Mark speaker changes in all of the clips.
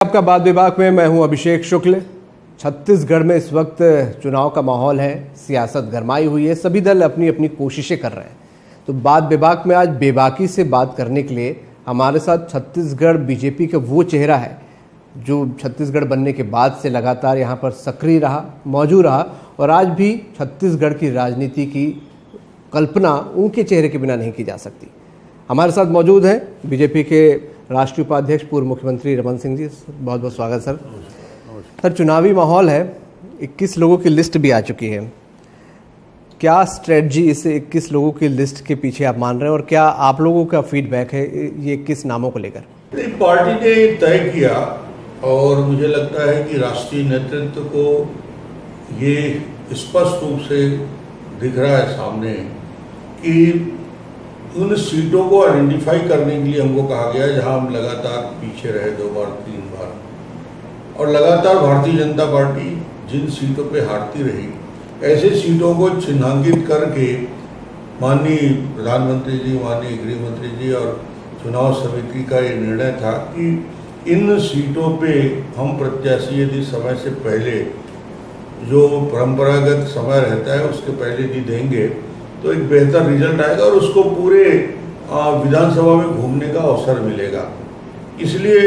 Speaker 1: आपका बात विभाग में मैं हूं अभिषेक शुक्ल। छत्तीसगढ़ में इस वक्त चुनाव का माहौल है, सियासत गरमाई हुई है, सभी दल अपनी अपनी कोशिशें कर रहे हैं। तो बात विभाग में आज बेबाकी से बात करने के लिए हमारे साथ छत्तीसगढ़ बीजेपी का वो चेहरा है जो छत्तीसगढ़ बनने के बाद से लगातार यहाँ पर सक्रिय रहा, मौजूद रहा और आज भी छत्तीसगढ़ की राजनीति की कल्पना उनके चेहरे के बिना नहीं की जा सकती। हमारे साथ मौजूद हैं बीजेपी के राष्ट्रीय उपाध्यक्ष पूर्व मुख्यमंत्री रमन सिंह जी। बहुत बहुत स्वागत सर। सर, चुनावी माहौल है, 21 लोगों की लिस्ट भी आ चुकी है। क्या स्ट्रेटजी इस 21 लोगों की लिस्ट के पीछे आप मान रहे हैं और क्या आप लोगों का फीडबैक है ये 21 नामों को लेकर?
Speaker 2: पार्टी ने तय किया और मुझे लगता है कि राष्ट्रीय नेतृत्व को ये स्पष्ट रूप से दिख रहा है सामने कि उन सीटों को आइडेंटिफाई करने के लिए हमको कहा गया जहां हम लगातार पीछे रहे 2 बार 3 बार, और लगातार भारतीय जनता पार्टी जिन सीटों पे हारती रही, ऐसे सीटों को चिन्हांकित करके माननीय प्रधानमंत्री जी, माननीय गृह मंत्री जी और चुनाव समिति का ये निर्णय था कि इन सीटों पे हम प्रत्याशी यदि समय से पहले जो परंपरागत समय रहता है उसके पहले यदि देंगे तो एक बेहतर रिजल्ट आएगा और उसको पूरे विधानसभा में घूमने का अवसर मिलेगा। इसलिए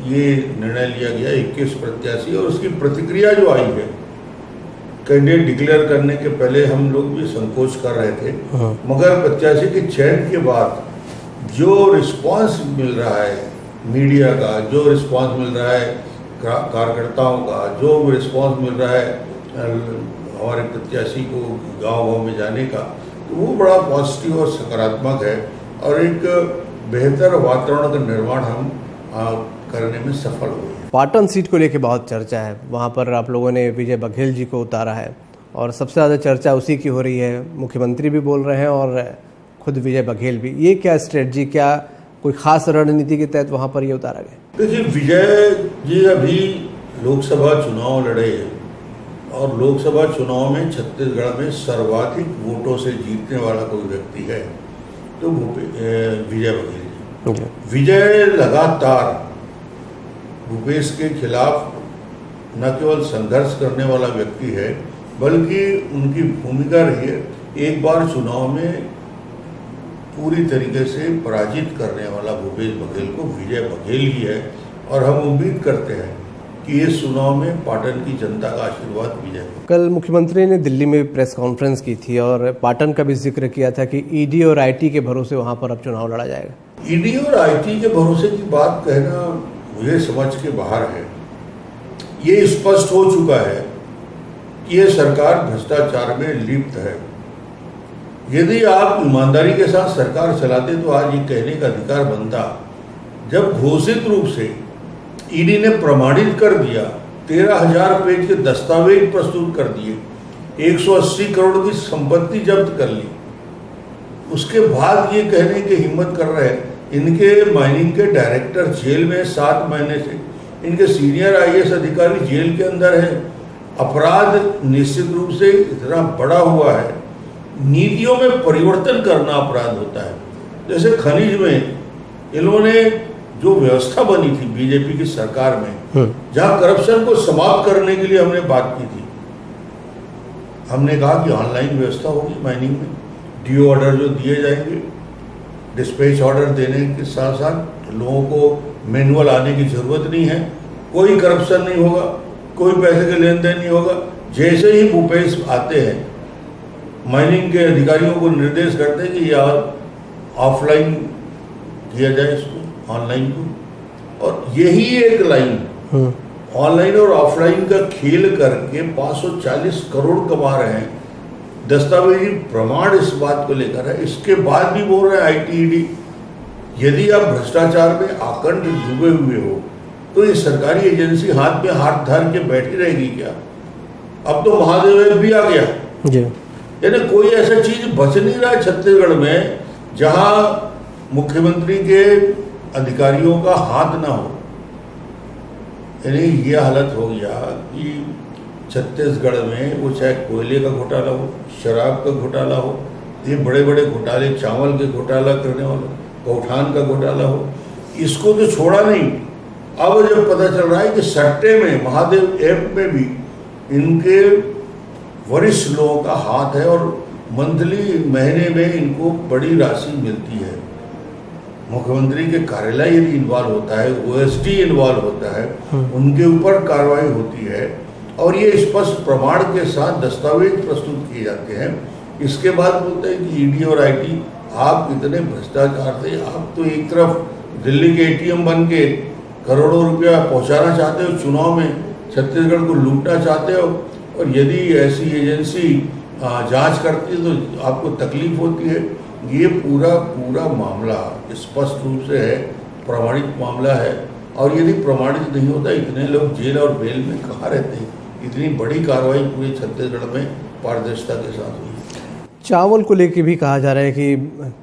Speaker 2: ये निर्णय लिया गया 21 प्रत्याशी, और उसकी प्रतिक्रिया जो आई है, कैंडिडेट डिक्लेयर करने के पहले हम लोग भी संकोच कर रहे थे, मगर प्रत्याशी के चयन के बाद जो रिस्पांस मिल रहा है मीडिया का, जो रिस्पांस मिल रहा है कार्यकर्ताओं का, जो रिस्पांस मिल रहा है हमारे प्रत्याशी को गांव-गांव में जाने का, तो वो बड़ा पॉजिटिव और सकारात्मक है और एक बेहतर वातावरण का निर्माण हम करने में सफल हुए।
Speaker 1: पाटन सीट को लेकर बहुत चर्चा है, वहाँ पर आप लोगों ने विजय बघेल जी को उतारा है और सबसे ज़्यादा चर्चा उसी की हो रही है। मुख्यमंत्री भी बोल रहे हैं और खुद विजय बघेल भी। ये क्या स्ट्रेटजी, क्या कोई खास रणनीति के तहत वहाँ पर ये उतारा गया?
Speaker 2: देखिए, विजय जी अभी लोकसभा चुनाव लड़े और लोकसभा चुनाव में छत्तीसगढ़ में सर्वाधिक वोटों से जीतने वाला कोई व्यक्ति है तो विजय बघेल जी। विजय लगातार भूपेश के खिलाफ न केवल संघर्ष करने वाला व्यक्ति है बल्कि उनकी भूमिका रही है एक बार चुनाव में पूरी तरीके से पराजित करने वाला भूपेश बघेल को विजय बघेल ही है, और हम उम्मीद करते हैं कि इस चुनाव में पाटन की जनता का आशीर्वाद विजय।
Speaker 1: कल मुख्यमंत्री ने दिल्ली में प्रेस कॉन्फ्रेंस की थी और पाटन का भी जिक्र किया था कि ईडी और आईटी के भरोसे वहां पर अब चुनाव लड़ा जाएगा।
Speaker 2: ईडी और आईटी के भरोसे की बात कहना मुझे समझ के बाहर है। ये स्पष्ट हो चुका है कि ये सरकार भ्रष्टाचार में लिप्त है। यदि आप ईमानदारी के साथ सरकार चलाते तो आज ये कहने का अधिकार बनता। जब घोषित रूप से ईडी ने प्रमाणित कर दिया, 13,000 पेज के दस्तावेज प्रस्तुत कर दिए, 180 करोड़ की संपत्ति जब्त कर ली, उसके बाद ये कहने की हिम्मत कर रहे हैं इनके माइनिंग के डायरेक्टर जेल में 7 महीने से, इनके सीनियर आईएएस अधिकारी जेल के अंदर है। अपराध निश्चित रूप से इतना बड़ा हुआ है। नीतियों में परिवर्तन करना अपराध होता है। जैसे खनिज में इन्होंने जो व्यवस्था बनी थी बीजेपी की सरकार में, जहां करप्शन को समाप्त करने के लिए हमने बात की थी, हमने कहा कि ऑनलाइन व्यवस्था होगी माइनिंग में, डीओ ऑर्डर जो दिए जाएंगे, डिस्पैच ऑर्डर देने के साथ साथ लोगों को मैनुअल आने की जरूरत नहीं है, कोई करप्शन नहीं होगा, कोई पैसे के लेन देन नहीं होगा। जैसे ही भूपेश आते हैं, माइनिंग के अधिकारियों को निर्देश करते हैं कि यार ऑफलाइन किया जाए इसको, ऑनलाइन को, और यही एक लाइन ऑनलाइन और ऑफलाइन का खेल करके 540 करोड़ कमा रहे हैं। दस्तावेजी प्रमाण इस बात को लेकर है। इसके बाद भी बोल रहे हैं आईटी ईडी। यदि आप भ्रष्टाचार में आकंठ डूबे हुए हो तो ये सरकारी एजेंसी हाथ में हाथ धर के बैठी रहेगी क्या? अब तो महादेव भी आ गया, यानी कोई ऐसा चीज बच नहीं रहा है छत्तीसगढ़ में जहां मुख्यमंत्री के अधिकारियों का हाथ ना हो। यानी ये हालत हो गया कि छत्तीसगढ़ में वो चाहे कोयले का घोटाला हो, शराब का घोटाला हो, ये बड़े बड़े घोटाले, चावल के घोटाला करने वाला, गौठान का घोटाला हो, इसको तो छोड़ा नहीं। अब जब पता चल रहा है कि सट्टे में, महादेव ऐप में भी इनके वरिष्ठ लोगों का हाथ है और मंथली, महीने में इनको बड़ी राशि मिलती है। मुख्यमंत्री के कार्यालय यदि इन्वॉल्व होता है, ओएसडी इन्वॉल्व होता है, उनके ऊपर कार्रवाई होती है और ये स्पष्ट प्रमाण के साथ दस्तावेज प्रस्तुत किए जाते हैं। इसके बाद बोलते हैं कि ईडी और आईटी, आप इतने भ्रष्टाचार थे, आप तो एक तरफ दिल्ली के एटीएम बन के करोड़ों रुपया पहुंचाना चाहते हो, चुनाव में छत्तीसगढ़ को लूटना चाहते हो, और यदि ऐसी एजेंसी जांच करती है तो आपको तकलीफ होती है। ये पूरा मामला स्पष्ट रूप से है, प्रमाणित मामला है, और यदि प्रमाणित नहीं होता इतने लोग जेल और बेल में कहाँ रहते हैं। इतनी बड़ी कार्रवाई पूरे छत्तीसगढ़ में पारदर्शिता के साथ हुई।
Speaker 1: चावल को लेके भी कहा जा रहा है कि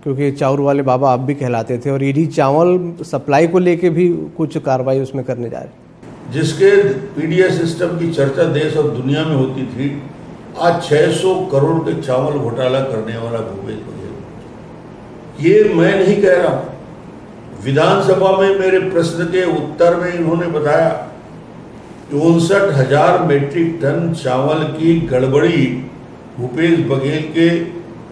Speaker 1: क्योंकि चावल वाले बाबा आप भी कहलाते थे, और ईडी चावल सप्लाई को लेके भी कुछ कार्रवाई उसमें करने जा रही है।
Speaker 2: जिसके पीडीएस सिस्टम की चर्चा देश और दुनिया में होती थी, आज 600 करोड़ के चावल घोटाला करने वाला भूपेश बघेल, ये मैं नहीं कह रहा। विधानसभा में मेरे प्रश्न के उत्तर में इन्होंने बताया कि 59,000 मीट्रिक टन चावल की गड़बड़ी भूपेश बघेल के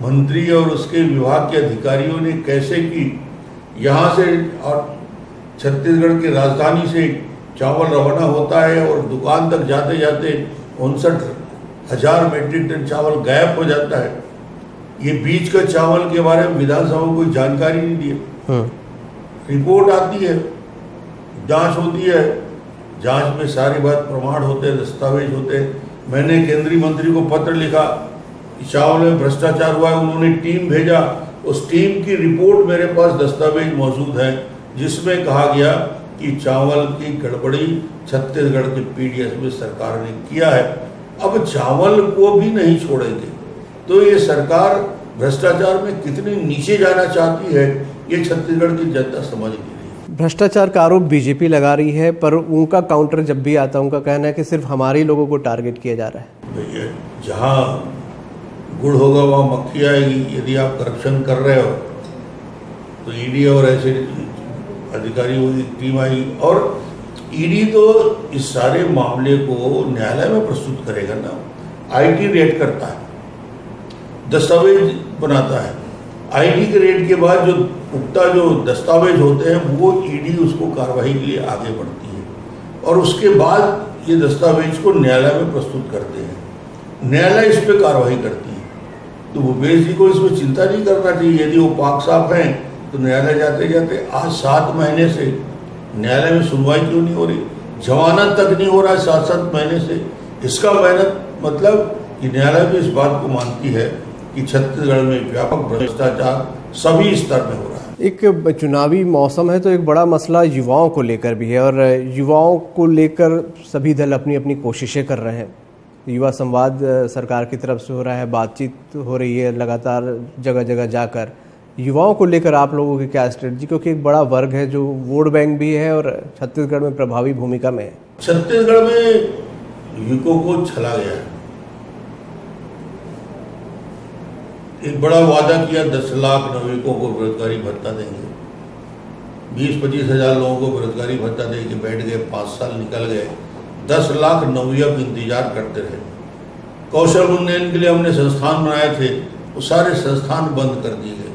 Speaker 2: मंत्री और उसके विभाग के अधिकारियों ने कैसे की। यहाँ से और छत्तीसगढ़ की राजधानी से चावल रवाना होता है और दुकान तक जाते जाते 59,000 मीट्रिक टन चावल गायब हो जाता है। ये बीच का चावल के बारे में विधानसभा में कोई जानकारी नहीं दी। रिपोर्ट आती है, जांच होती है, जांच में सारी बात प्रमाण होते हैं, दस्तावेज होते हैं। मैंने केंद्रीय मंत्री को पत्र लिखा, चावल में भ्रष्टाचार हुआ है, उन्होंने टीम भेजा, उस टीम की रिपोर्ट मेरे पास दस्तावेज मौजूद है जिसमें कहा गया कि चावल की गड़बड़ी छत्तीसगढ़ के पीडीएस में सरकार ने किया है। अब चावल को भी नहीं छोड़ेंगे, तो ये सरकार भ्रष्टाचार में कितनी नीचे जाना चाहती है, ये छत्तीसगढ़ की जनता समझ नहीं रही।
Speaker 1: भ्रष्टाचार का आरोप बीजेपी लगा रही है, पर उनका काउंटर जब भी आता है उनका कहना है कि सिर्फ हमारे लोगों को टारगेट किया जा रहा है।
Speaker 2: भैया, जहाँ गुड़ होगा वहाँ मक्खी आएगी। यदि आप करप्शन कर रहे हो तो ईडी और ऐसे अधिकारियों की टीम आएगी, और ईडी तो इस सारे मामले को न्यायालय में प्रस्तुत करेगा ना। आईटी रेड करता है, दस्तावेज बनाता है, आईटी के रेड के बाद जो पुख्ता जो दस्तावेज होते हैं वो ईडी उसको कार्रवाई के लिए आगे बढ़ती है, और उसके बाद ये दस्तावेज को न्यायालय में प्रस्तुत करते हैं, न्यायालय इस पर कार्रवाई करती है। तो भूपेश जी को इसमें चिंता नहीं करना चाहिए। यदि वो पाक साफ हैं तो न्यायालय जाते जाते आज 7 महीने से न्यायालय में सुनवाई क्यों नहीं हो रही, जमानत तक नहीं हो रहा है 7-7 महीने से। इसका मतलब कि न्यायालय भी इस बात को मानती है कि छत्तीसगढ़ में व्यापक भ्रष्टाचार सभी स्तर में हो रहा है।
Speaker 1: एक चुनावी मौसम है तो एक बड़ा मसला युवाओं को लेकर भी है, और युवाओं को लेकर सभी दल अपनी अपनी कोशिशें कर रहे हैं। युवा संवाद सरकार की तरफ से हो रहा है, बातचीत हो रही है लगातार जगह जगह जाकर। युवाओं को लेकर आप लोगों की क्या स्ट्रेटजी, क्योंकि एक बड़ा वर्ग है जो वोट बैंक भी है और छत्तीसगढ़ में प्रभावी भूमिका में है।
Speaker 2: छत्तीसगढ़ में युवकों को छला गया है। एक बड़ा वादा किया, 10 लाख नवयुवकों को बेरोजगारी भत्ता देंगे, 20-25 हज़ार लोगों को बेरोजगारी भत्ता देके बैठ गए, 5 साल निकल गए, 10 लाख नवयुवक इंतजार करते रहे। कौशल उन्नयन के लिए हमने संस्थान बनाए थे, वो सारे संस्थान बंद कर दिए गए।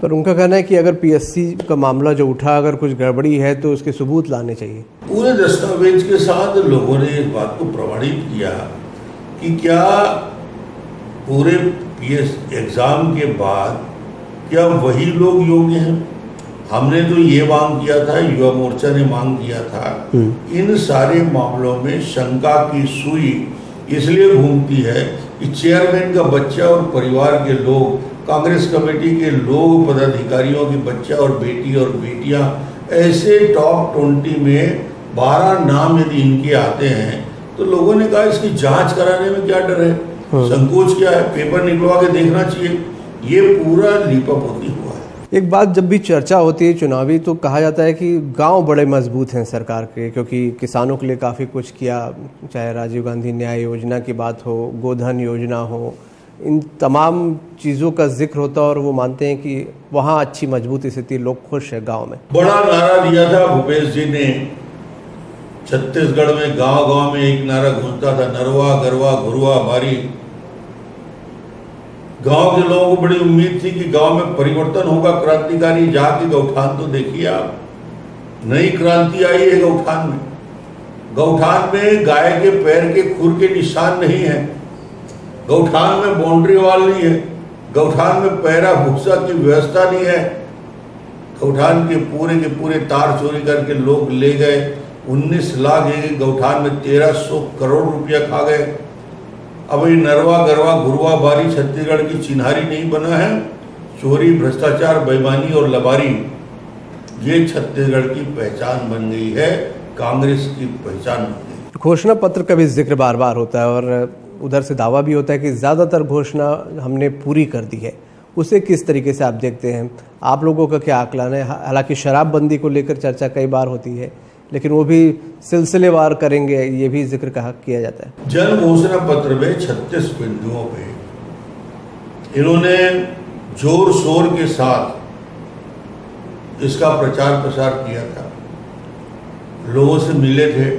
Speaker 1: पर उनका कहना है कि अगर पीएससी का मामला जो उठा, अगर कुछ गड़बड़ी है तो उसके सबूत लाने चाहिए।
Speaker 2: पूरे दस्तावेज के साथ लोगों ने इस बात को प्रमाणित किया कि क्या पूरे पीएस एग्जाम के बाद क्या वही लोग योग्य हैं। हमने तो ये मांग किया था, युवा मोर्चा ने मांग किया था, इन सारे मामलों में शंका की सुई इसलिए घूमती है कि चेयरमैन का बच्चा और परिवार के लोग, कांग्रेस कमेटी के लोग, पदाधिकारियों के बच्चा और बेटी और बेटियां, ऐसे टॉप 20 में 12 नाम यदि इनके आते हैं तो लोगों ने कहा इसकी जांच कराने में क्या डर है, संकोच क्या है, पेपर निकलवा के देखना चाहिए। ये पूरा लीपापोती हुआ है।
Speaker 1: एक बात जब भी चर्चा होती है चुनावी तो कहा जाता है कि गांव बड़े मजबूत हैं सरकार के, क्योंकि किसानों के लिए काफ़ी कुछ किया, चाहे राजीव गांधी न्याय योजना की बात हो, गोधन योजना हो, इन तमाम चीज़ों का जिक्र होता है और वो मानते हैं कि वहाँ अच्छी मजबूत स्थिति, लोग खुश है गांव में।
Speaker 2: बड़ा नारा दिया था भूपेश जी ने छत्तीसगढ़ में गांव-गांव में एक नारा गूंजता था, नरवा गरवा घुरवा बारी। गांव के लोगों को बड़ी उम्मीद थी कि गांव में परिवर्तन होगा, क्रांतिकारी। जाके गौठान तो देखिए आप, नई क्रांति आई है गौठान में। गौठान में गाय के पैर के खुर के निशान नहीं है, गौठान में बाउंड्री वॉल नहीं है, गौठान में पैरा भूसा की व्यवस्था नहीं है। गौठान के पूरे तार चोरी करके लोग ले गए। 19 लाख एक गौठान में 1300 करोड़ रुपया खा गए। अब ये नरवा गरवा घुरवा बारी छत्तीसगढ़ की चिन्हारी नहीं बना है। चोरी, भ्रष्टाचार, बेईमानी और लबारी, ये छत्तीसगढ़ की पहचान बन गई है, कांग्रेस की पहचान बन गई।
Speaker 1: घोषणा पत्र का भी जिक्र बार बार होता है और उधर से दावा भी होता है कि ज़्यादातर घोषणा हमने पूरी कर दी है। उसे किस तरीके से आप देखते हैं? आप लोगों का क्या आकलन है? हालांकि शराबबंदी को लेकर चर्चा कई बार होती है, लेकिन वो भी सिलसिलेवार करेंगे, ये भी जिक्र किया जाता है।
Speaker 2: जन घोषणा पत्र में 36 बिंदुओं पे इन्होंने जोर शोर के साथ इसका प्रचार प्रसार किया था, लोगों से मिले थे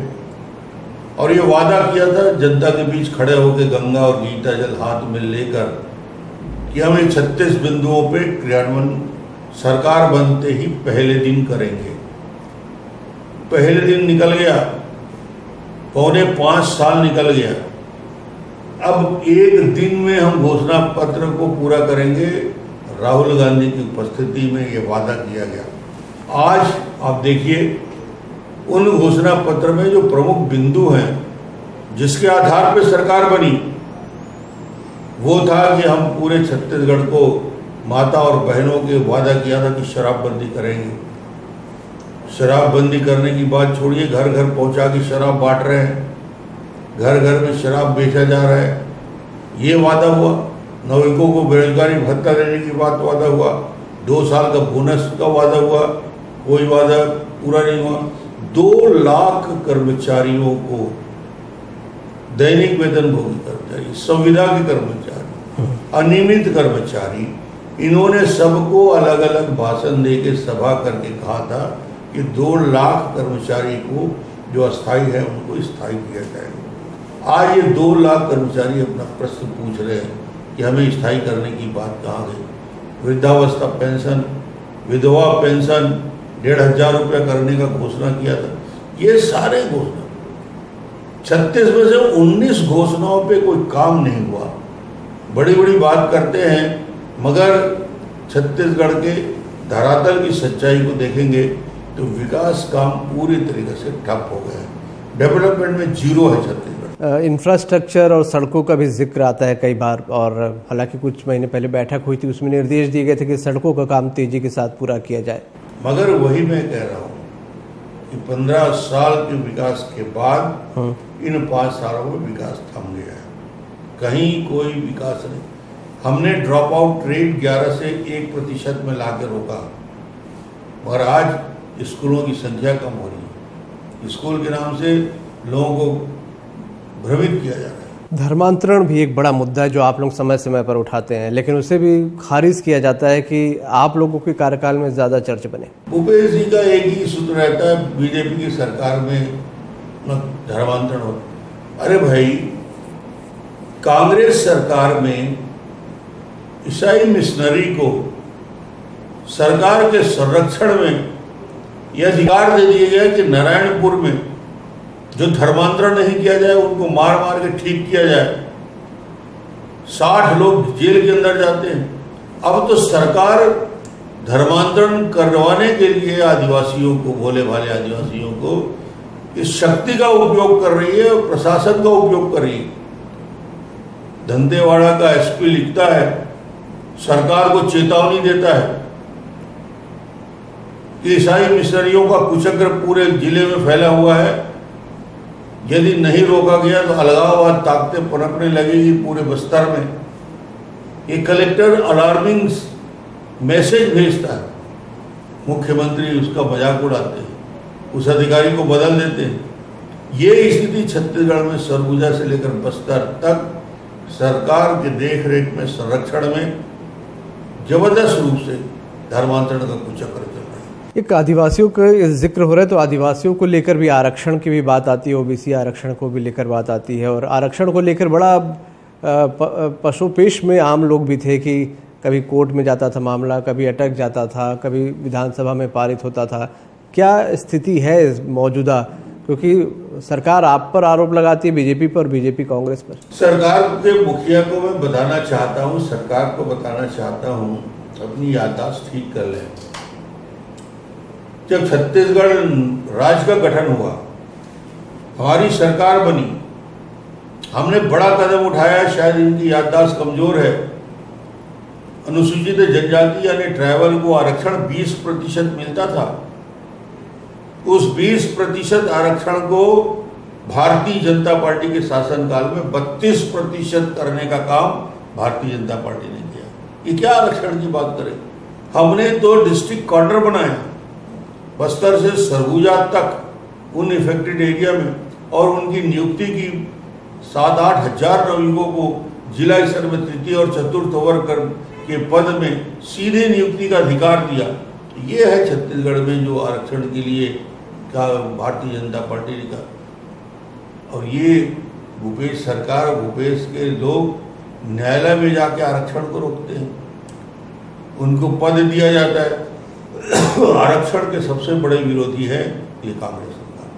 Speaker 2: और ये वादा किया था जनता के बीच खड़े होकर गंगा और गीता जल हाथ में लेकर कि हम ये 36 बिंदुओं पे क्रियान्वयन सरकार बनते ही पहले दिन करेंगे। पहले दिन निकल गया, 4.25 साल निकल गया। अब एक दिन में हम घोषणा पत्र को पूरा करेंगे। राहुल गांधी की उपस्थिति में ये वादा किया गया। आज आप देखिए, उन घोषणा पत्र में जो प्रमुख बिंदु हैं जिसके आधार पर सरकार बनी, वो था कि हम पूरे छत्तीसगढ़ को माता और बहनों के वादा किया था कि शराबबंदी करेंगे। शराबबंदी करने की बात छोड़िए, घर घर पहुंचा के शराब बांट रहे हैं, घर घर में शराब बेचा जा रहा है, ये वादा हुआ। नागरिकों को बेरोजगारी भत्ता देने की बात वादा हुआ। 2 साल का बोनस का वादा हुआ, कोई वादा पूरा नहीं हुआ। 2 लाख कर्मचारियों को, दैनिक वेतनभोगी कर्मचारी, संविदा के कर्मचारी, अनियमित कर्मचारी, इन्होंने सबको अलग अलग भाषण देके सभा करके कहा था कि 2 लाख कर्मचारी को जो अस्थायी है उनको स्थायी किया जाएगा। आज ये 2 लाख कर्मचारी अपना प्रश्न पूछ रहे हैं कि हमें स्थायी करने की बात कहाँ गई। वृद्धावस्था पेंशन, विधवा पेंशन 1,500 रुपया करने का घोषणा किया था। ये सारे घोषणा 36 में से 19 घोषणाओं पे कोई काम नहीं हुआ। बड़ी बड़ी बात करते हैं, मगर छत्तीसगढ़ के धरातल की सच्चाई को देखेंगे तो विकास काम पूरी तरीके से ठप हो गए हैं। डेवलपमेंट में जीरो है छत्तीसगढ़।
Speaker 1: इंफ्रास्ट्रक्चर और सड़कों का भी जिक्र आता है कई बार, और हालांकि कुछ महीने पहले बैठक हुई थी, उसमें निर्देश दिए गए थे कि सड़कों का काम तेजी के साथ पूरा किया जाए।
Speaker 2: मगर वही मैं कह रहा हूँ कि 15 साल के विकास के बाद इन 5 सालों में विकास थम गया है, कहीं कोई विकास नहीं। हमने ड्रॉप आउट रेट 11 से 1% में लाकर रोका, और आज स्कूलों की संख्या कम हो रही है। स्कूल के नाम से लोगों को भ्रमित किया जा रहा है।
Speaker 1: धर्मांतरण भी एक बड़ा मुद्दा है जो आप लोग समय समय पर उठाते हैं, लेकिन उसे भी खारिज किया जाता है कि आप लोगों के कार्यकाल में ज्यादा चर्च बने।
Speaker 2: भूपेश जी का एक ही सूत्र रहता है, बीजेपी की सरकार में धर्मांतरण हो। अरे भाई, कांग्रेस सरकार में ईसाई मिशनरी को सरकार के संरक्षण में यह अधिकार दे दिया गया कि नारायणपुर में जो धर्मांतरण नहीं किया जाए उनको मार मार के ठीक किया जाए। 60 लोग जेल के अंदर जाते हैं। अब तो सरकार धर्मांतरण करवाने के लिए आदिवासियों को, भोले भाले आदिवासियों को, इस शक्ति का उपयोग कर रही है और प्रशासन का उपयोग कर रही है। दंतेवाड़ा का एसपी लिखता है, सरकार को चेतावनी देता है कि ईसाई मिशनरियों का कुचक्र पूरे जिले में फैला हुआ है, यदि नहीं रोका गया तो अलगाववाद ताकतें पनपने लगेगी पूरे बस्तर में। ये कलेक्टर अलार्मिंग मैसेज भेजता है, मुख्यमंत्री उसका मजाक उड़ाते हैं, उस अधिकारी को बदल देते हैं। ये स्थिति छत्तीसगढ़ में सरगुजा से लेकर बस्तर तक सरकार के देखरेख में, संरक्षण में जबरदस्त रूप से धर्मांतरण का कुचक्र चल रहा है।
Speaker 1: एक आदिवासियों का जिक्र हो रहा है तो आदिवासियों को लेकर भी आरक्षण की भी बात आती है, ओबीसी आरक्षण को भी लेकर बात आती है और आरक्षण को लेकर बड़ा पशुपेश में आम लोग भी थे कि कभी कोर्ट में जाता था मामला, कभी अटक जाता था, कभी विधानसभा में पारित होता था। क्या स्थिति है मौजूदा, क्योंकि सरकार आप पर आरोप लगाती है, बीजेपी पर, बीजेपी कांग्रेस पर।
Speaker 2: सरकार के मुखिया को मैं बताना चाहता हूँ, सरकार को बताना चाहता हूँ, अपनी याददाश्त ठीक कर लें। जब छत्तीसगढ़ राज्य का गठन हुआ, हमारी सरकार बनी, हमने बड़ा कदम उठाया, शायद इनकी याददाश्त कमजोर है। अनुसूचित जनजाति यानी ट्राइबल को आरक्षण 20% मिलता था। उस 20% आरक्षण को भारतीय जनता पार्टी के शासनकाल में 32% करने का काम भारतीय जनता पार्टी ने किया। ये क्या आरक्षण की बात करें, हमने तो डिस्ट्रिक्ट क्वार्टर बनाया बस्तर से सरगुजा तक उन इफेक्टेड एरिया में, और उनकी नियुक्ति की 7-8 हजार नागरिकों को जिला स्तर में तृतीय और चतुर्थ वर्ग के पद में सीधे नियुक्ति का अधिकार दिया। ये है छत्तीसगढ़ में जो आरक्षण के लिए का भारतीय जनता पार्टी ने कहा। और ये भूपेश सरकार, भूपेश के लोग न्यायालय में जाके आरक्षण को रोकते हैं, उनको पद दिया जाता है। आरक्षण के सबसे बड़े विरोधी है ये कांग्रेस सरकार।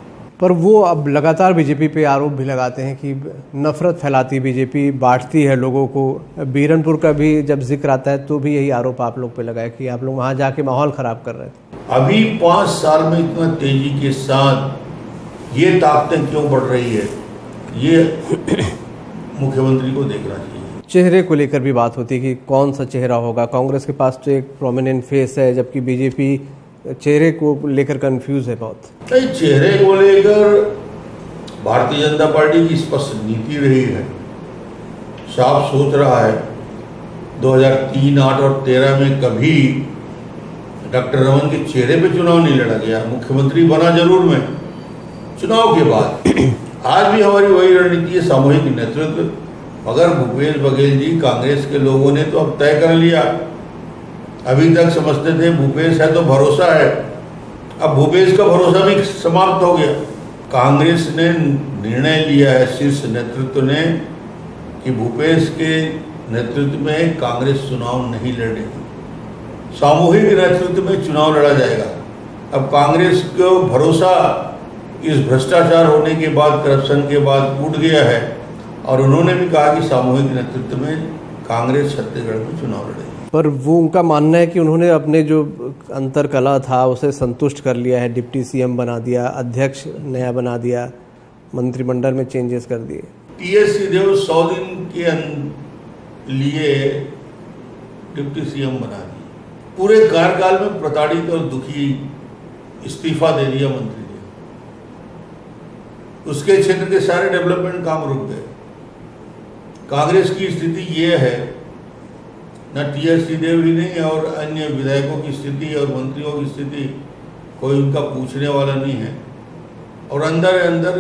Speaker 1: पर वो अब लगातार बीजेपी पे आरोप भी लगाते हैं कि नफरत फैलाती बीजेपी, बांटती है लोगों को। बीरनपुर का भी जब जिक्र आता है तो भी यही आरोप आप लोग पे लगाया कि आप लोग वहाँ जाके माहौल खराब कर रहे थे।
Speaker 2: अभी 5 साल में इतना तेजी के साथ ये ताकतें क्यों बढ़ रही है, ये मुख्यमंत्री को देखना चाहिए।
Speaker 1: चेहरे को लेकर भी बात होती है कि कौन सा चेहरा होगा। कांग्रेस के पास तो एक प्रोमिनेंट फेस है, जबकि बीजेपी चेहरे को लेकर कंफ्यूज है बहुत।
Speaker 2: चेहरे को लेकर भारतीय जनता पार्टी की स्पष्ट नीति रही है, साफ सोच रहा है। 2003, 8 और 13 में कभी डॉक्टर रमन के चेहरे पे चुनाव नहीं लड़ा गया, मुख्यमंत्री बना जरूर मैं चुनाव के बाद। आज भी हमारी वही रणनीति है, सामूहिक नेतृत्व। मगर भूपेश बघेल जी, कांग्रेस के लोगों ने तो अब तय कर लिया। अभी तक समझते थे भूपेश है तो भरोसा है, अब भूपेश का भरोसा भी समाप्त हो गया। कांग्रेस ने निर्णय लिया है, शीर्ष नेतृत्व ने, कि भूपेश के नेतृत्व में कांग्रेस चुनाव नहीं लड़ेगी, सामूहिक नेतृत्व में चुनाव लड़ा जाएगा। अब कांग्रेस को भरोसा इस भ्रष्टाचार होने के बाद, करप्शन के बाद टूट गया है, और उन्होंने भी कहा कि सामूहिक नेतृत्व में कांग्रेस छत्तीसगढ़ में चुनाव लड़ेगी।
Speaker 1: पर वो उनका मानना है कि उन्होंने अपने जो अंतरकला था उसे संतुष्ट कर लिया है, डिप्टी सीएम बना दिया, अध्यक्ष नया बना दिया, मंत्रिमंडल में चेंजेस कर दिए।
Speaker 2: टीएस सिंहदेव 100 दिन के लिए डिप्टी सीएम बना दिया, पूरे कार्यकाल में प्रताड़ित और दुखी इस्तीफा दे दिया मंत्री ने। उसके क्षेत्र के सारे डेवलपमेंट काम रुक गए। कांग्रेस की स्थिति ये है, न टीएस सिंहदेव ही नहीं और अन्य विधायकों की स्थिति और मंत्रियों की स्थिति कोई उनका पूछने वाला नहीं है, और अंदर अंदर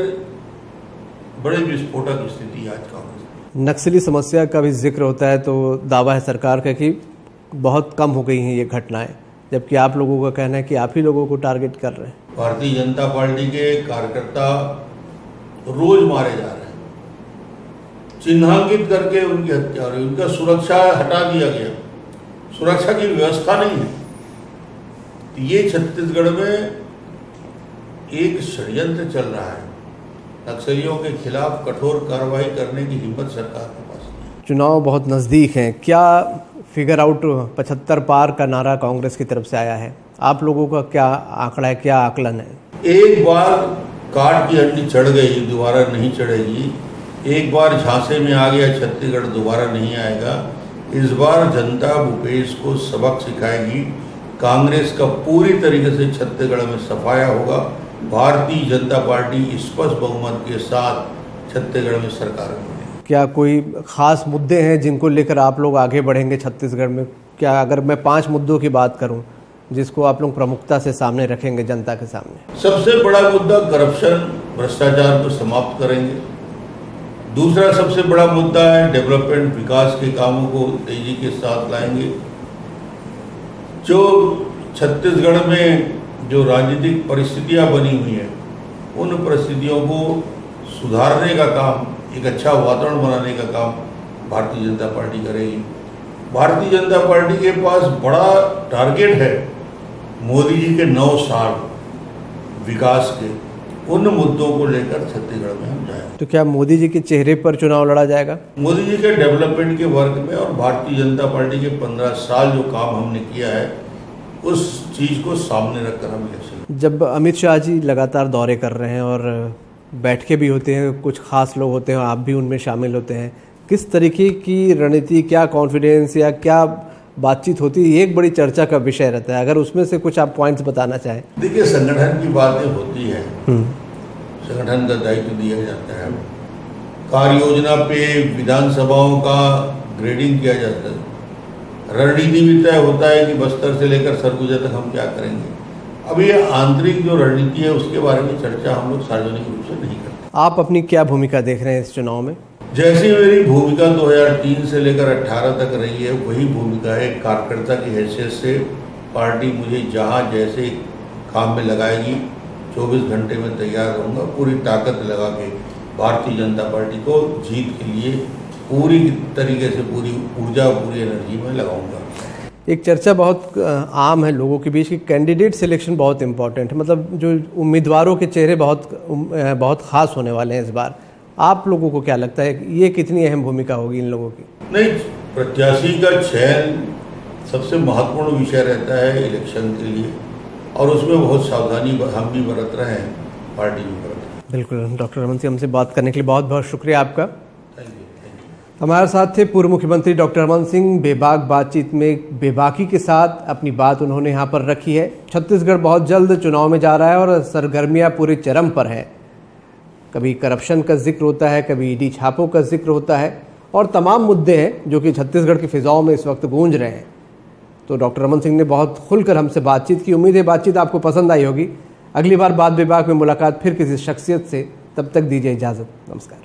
Speaker 2: बड़े विस्फोटक स्थिति आज कांग्रेस।
Speaker 1: नक्सली समस्या का भी जिक्र होता है तो दावा है सरकार का कि बहुत कम हो गई हैं ये घटनाएं, जबकि आप लोगों का कहना है कि आप ही लोगों को टारगेट कर रहे हैं।
Speaker 2: भारतीय जनता पार्टी के कार्यकर्ता रोज मारे जा रहे हैं, चिन्हांकित करके उनकी हत्या हो रही, उनका सुरक्षा हटा दिया गया, सुरक्षा की व्यवस्था नहीं है। ये छत्तीसगढ़ में एक षड्यंत्र चल रहा है, नक्सलियों के खिलाफ कठोर कार्रवाई करने की हिम्मत सरकार के पास नहीं।
Speaker 1: चुनाव बहुत नज़दीक हैं, क्या फिगर आउट 75 पार का नारा कांग्रेस की तरफ से आया है? आप लोगों का क्या आंकड़ा है, क्या आकलन है?
Speaker 2: एक बार काट की हड्डी चढ़ गई, दोबारा नहीं चढ़ेगी। एक बार झांसे में आ गया छत्तीसगढ़, दोबारा नहीं आएगा। इस बार जनता भूपेश को सबक सिखाएगी। कांग्रेस का पूरी तरीके से छत्तीसगढ़ में सफाया होगा। भारतीय जनता पार्टी स्पष्ट बहुमत के साथ छत्तीसगढ़ में सरकार बनेगी।
Speaker 1: क्या कोई खास मुद्दे हैं जिनको लेकर आप लोग आगे बढ़ेंगे छत्तीसगढ़ में? क्या अगर मैं 5 मुद्दों की बात करूं जिसको आप लोग प्रमुखता से सामने रखेंगे जनता के सामने?
Speaker 2: सबसे बड़ा मुद्दा करप्शन, भ्रष्टाचार को समाप्त करेंगे। दूसरा सबसे बड़ा मुद्दा है डेवलपमेंट, विकास के कामों को तेजी के साथ लाएंगे। जो छत्तीसगढ़ में जो राजनीतिक परिस्थितियां बनी हुई हैं उन परिस्थितियों को सुधारने का काम, एक अच्छा वातावरण बनाने का काम भारतीय जनता पार्टी करेगी। भारतीय जनता पार्टी के पास बड़ा टारगेट है मोदी जी के 9 साल विकास के, उन मुद्दों को लेकर छत्तीसगढ़ में हम जाएंगे।
Speaker 1: तो क्या मोदी जी के चेहरे पर चुनाव लड़ा जाएगा?
Speaker 2: मोदी जी के डेवलपमेंट के वर्क में और भारतीय जनता पार्टी के 15 साल जो काम हमने किया है उस चीज को सामने रखकर हम इलेक्शन।
Speaker 1: जब अमित शाह जी लगातार दौरे कर रहे हैं और बैठके भी होते हैं, कुछ खास लोग होते हैं, आप भी उनमें शामिल होते हैं, किस तरीके की रणनीति, क्या कॉन्फिडेंस या क्या बातचीत होती है, ये एक बड़ी चर्चा का विषय रहता है। अगर उसमें से कुछ आप पॉइंट्स बताना चाहें।
Speaker 2: देखिए, संगठन की बातें होती है, संगठन का दायित्व दिया जाता है, कार्य योजना पे विधानसभाओं का ग्रेडिंग किया जाता है, रणनीति भी तय होता है कि बस्तर से लेकर सरगुजा तक हम क्या करेंगे। अभी आंतरिक जो रणनीति है उसके बारे में चर्चा हम लोग सार्वजनिक रूप से नहीं करते।
Speaker 1: आप अपनी क्या भूमिका देख रहे हैं इस चुनाव में?
Speaker 2: जैसी मेरी भूमिका 2003 से लेकर 18 तक रही है, वही भूमिका है। कार्यकर्ता की हैसियत से पार्टी मुझे जहाँ जैसे काम में लगाएगी 24 घंटे में तैयार रहूँगा, पूरी ताकत लगा के भारतीय जनता पार्टी को जीत के लिए पूरी तरीके से पूरी ऊर्जा, पूरी एनर्जी में लगाऊंगा।
Speaker 1: एक चर्चा बहुत आम है लोगों के बीच कि कैंडिडेट सिलेक्शन बहुत इंपॉर्टेंट है, मतलब जो उम्मीदवारों के चेहरे बहुत खास होने वाले हैं इस बार। आप लोगों को क्या लगता है, ये कितनी अहम भूमिका होगी इन लोगों की?
Speaker 2: नहीं, प्रत्याशी का चयन सबसे महत्वपूर्ण विषय रहता है इलेक्शन के लिए, और उसमें बहुत सावधानी हम भी बरत रहे हैं, पार्टी भी बरत रहे हैं।
Speaker 1: बिल्कुल। डॉक्टर रमन सिंह, हमसे बात करने के लिए बहुत बहुत शुक्रिया आपका। हमारे साथ थे पूर्व मुख्यमंत्री डॉक्टर रमन सिंह। बेबाक बातचीत में बेबाकी के साथ अपनी बात उन्होंने यहाँ पर रखी है। छत्तीसगढ़ बहुत जल्द चुनाव में जा रहा है और सरगर्मियाँ पूरे चरम पर है। कभी करप्शन का जिक्र होता है, कभी ईडी छापों का जिक्र होता है, और तमाम मुद्दे हैं जो कि छत्तीसगढ़ की फिजाओं में इस वक्त गूंज रहे हैं। तो डॉक्टर रमन सिंह ने बहुत खुलकर हमसे बातचीत की। उम्मीद है बातचीत आपको पसंद आई होगी। अगली बार बात विभाग में मुलाकात फिर किसी शख्सियत से, तब तक दीजिए इजाज़त। नमस्कार।